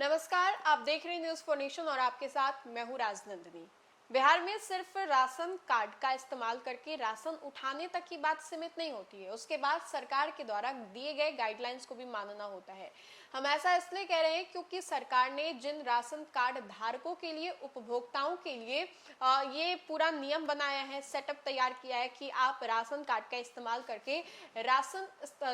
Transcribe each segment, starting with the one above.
नमस्कार, आप देख रहे हैं न्यूज फॉर नेशन और आपके साथ मैं हूं राजनंदिनी। बिहार में सिर्फ राशन कार्ड का इस्तेमाल करके राशन उठाने तक की बात सीमित नहीं होती है, उसके बाद सरकार के द्वारा दिए गए गाइडलाइंस को भी मानना होता है। हम ऐसा इसलिए कह रहे हैं क्योंकि सरकार ने जिन राशन कार्ड धारकों के लिए, उपभोक्ताओं के लिए ये पूरा नियम बनाया है, सेटअप तैयार किया है कि आप राशन कार्ड का इस्तेमाल करके राशन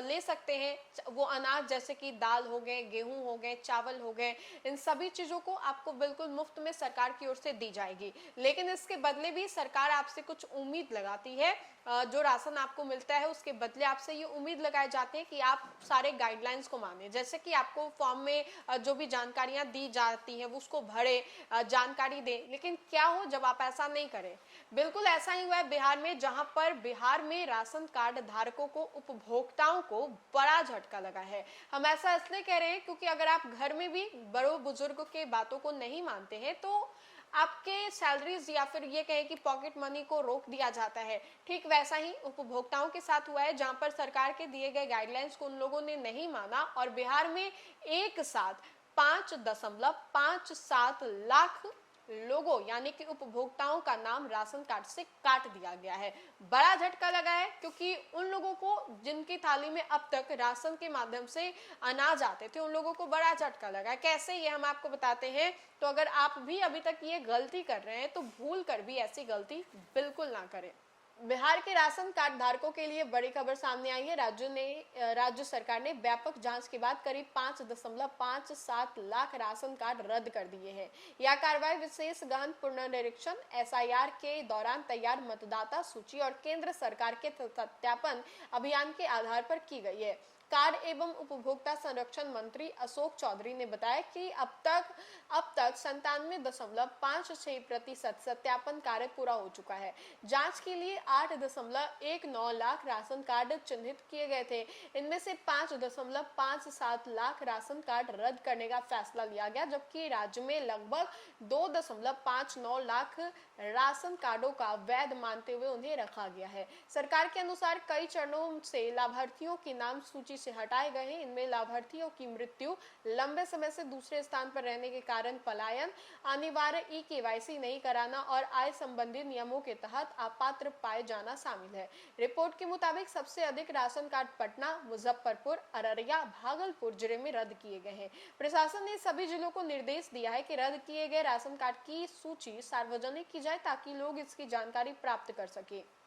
ले सकते हैं। वो अनाज जैसे कि दाल हो गए, गेहूं हो गए, चावल हो गए, इन सभी चीजों को आपको बिल्कुल मुफ्त में सरकार की ओर से दी जाएगी। लेकिन इसके बदले भी सरकार आपसे कुछ उम्मीद लगाती है। जो राशन आपको मिलता है उसके बदले आपसे ये उम्मीद लगाए जाते हैं कि आप सारे गाइडलाइंस को माने, जैसे कि आपको फॉर्म में जो भी जानकारियां दी जाती हैं वो उसको भरे, जानकारी दें। लेकिन क्या हो जब आप ऐसा नहीं करें? बिल्कुल ऐसा ही हुआ है बिहार में, जहां पर बिहार में राशन कार्ड धारकों को, उपभोक्ताओं को बड़ा झटका लगा है। हम ऐसा इसलिए कह रहे हैं क्योंकि अगर आप घर में भी बड़ों बुजुर्गों के बातों को नहीं मानते हैं तो आपके सैलरीज या फिर ये कहें कि पॉकेट मनी को रोक दिया जाता है। ठीक वैसा ही उपभोक्ताओं के साथ हुआ है, जहां पर सरकार के दिए गए गाइडलाइंस को उन लोगों ने नहीं माना और बिहार में एक साथ 5.57 लाख लोगों यानी कि उपभोक्ताओं का नाम राशन कार्ड से काट दिया गया है। बड़ा झटका लगा है क्योंकि उन लोगों को जिनकी थाली में अब तक राशन के माध्यम से अनाज आते थे, उन लोगों को बड़ा झटका लगा है। कैसे, ये हम आपको बताते हैं। तो अगर आप भी अभी तक ये गलती कर रहे हैं तो भूल कर भी ऐसी गलती बिल्कुल ना करें। बिहार के राशन कार्ड धारकों के लिए बड़ी खबर सामने आई है। राज्य सरकार ने व्यापक जांच के बाद करीब 5.57 लाख राशन कार्ड रद्द कर दिए हैं। यह कार्रवाई विशेष गहन पुनर्निरीक्षण, एसआईआर के दौरान तैयार मतदाता सूची और केंद्र सरकार के सत्यापन अभियान के आधार पर की गई है। कार्ड एवं उपभोक्ता संरक्षण मंत्री अशोक चौधरी ने बताया कि अब तक 97.56% सत्यापन कार्य पूरा हो चुका है। जांच के लिए 8.19 लाख राशन कार्ड चिन्हित किए गए थे। इनमें से 5.57 लाख राशन कार्ड रद्द करने का फैसला लिया गया, जबकि राज्य में लगभग 2.59 लाख राशन कार्डों का वैध मानते हुए उन्हें रखा गया है। सरकार के अनुसार कई चरणों से लाभार्थियों के नाम सूची से हटाए गए हैं। इनमें लाभार्थियों की मृत्यु, लंबे समय से दूसरे स्थान पर रहने के कारण पलायन, अनिवार्य ई-केवाईसी नहीं कराना और आय संबंधी नियमों के तहत अपात्र पाए जाना शामिल है। रिपोर्ट के मुताबिक सबसे अधिक राशन कार्ड पटना, मुजफ्फरपुर, अररिया, भागलपुर जिले में रद्द किए गए हैं। प्रशासन ने सभी जिलों को निर्देश दिया है कि रद्द किए गए राशन कार्ड की सूची सार्वजनिक की जाए ताकि लोग इसकी जानकारी प्राप्त कर सके।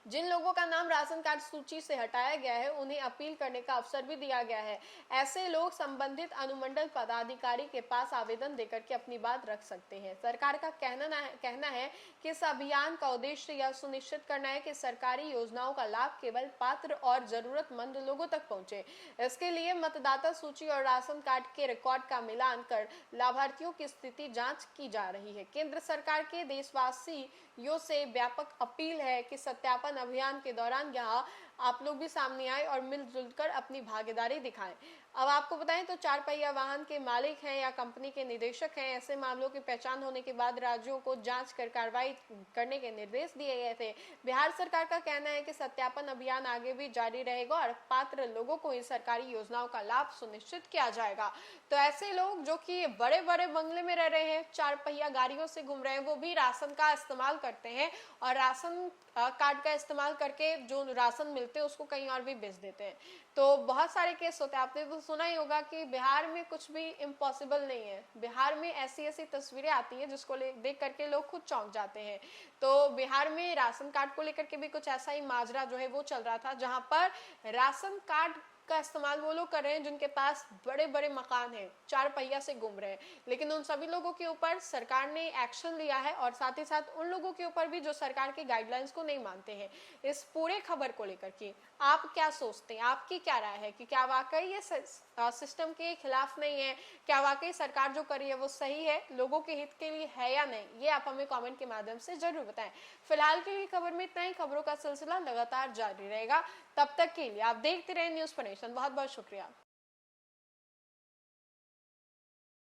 जिन लोगों का नाम राशन कार्ड सूची से हटाया गया है उन्हें अपील करने का अवसर भी दिया गया है। ऐसे लोग संबंधित अनुमंडल पदाधिकारी के पास आवेदन देकर के अपनी बात रख सकते हैं। सरकार का कहना है कि इस अभियान का उद्देश्य यह सुनिश्चित करना है कि सरकारी योजनाओं का लाभ केवल पात्र और जरूरतमंद लोगों तक पहुंचे। इसके लिए मतदाता सूची और राशन कार्ड के रिकॉर्ड का मिलान कर लाभार्थियों की स्थिति जांच की जा रही है। केंद्र सरकार के देशवासियों से व्यापक अपील है कि सत्यापन अभियान के दौरान यहाँ आप लोग भी सामने आए और मिलजुल कर अपनी भागीदारी दिखाएं। अब आपको बताएं तो 4 पहिया वाहन के मालिक हैं या कंपनी के निदेशक हैं, ऐसे मामलों की पहचान होने के बाद राज्यों को जांच कर कार्रवाई करने के निर्देश दिए गए थे। बिहार सरकार का कहना है कि सत्यापन अभियान आगे भी जारी रहेगा और पात्र लोगों को इन सरकारी योजनाओं का लाभ सुनिश्चित किया जाएगा। तो ऐसे लोग जो कि बड़े बड़े बंगले में रह रहे हैं, 4 पहिया गाड़ियों से घूम रहे हैं, वो भी राशन का इस्तेमाल करते हैं और राशन कार्ड का इस्तेमाल करके जो राशन मिलते हैं उसको कहीं और भी बेच देते हैं। तो बहुत सारे केस होते हैं। आपने तो सुना ही होगा कि बिहार में कुछ भी इम्पॉसिबल नहीं है। बिहार में ऐसी ऐसी तस्वीरें आती हैं जिसको देख करके लोग खुद चौंक जाते हैं। तो बिहार में राशन कार्ड को लेकर के भी कुछ ऐसा ही माजरा जो है वो चल रहा था, जहां पर राशन कार्ड का इस्तेमाल वो लोग कर रहे हैं जिनके पास बड़े बड़े मकान हैं, 4 पहिया से घूम रहे हैं। लेकिन उन सभी लोगों के ऊपर सरकार ने एक्शन लिया है और साथ ही साथ उन लोगों के ऊपर भी जो सरकार के गाइडलाइंस को नहीं मानते हैं। इस पूरे खबर को लेकर के आप क्या सोचते हैं, आपकी क्या राय है कि क्या वाकई ये सिस्टम के खिलाफ नहीं है? क्या वाकई सरकार जो कर रही है वो सही है, लोगों के हित के लिए है या नहीं? ये आप हमें कमेंट के माध्यम से जरूर बताएं। फिलहाल के लिए खबर में इतना ही। खबरों का सिलसिला लगातार जारी रहेगा। तब तक के लिए आप देखते रहे न्यूज फॉर नेशन। बहुत बहुत शुक्रिया।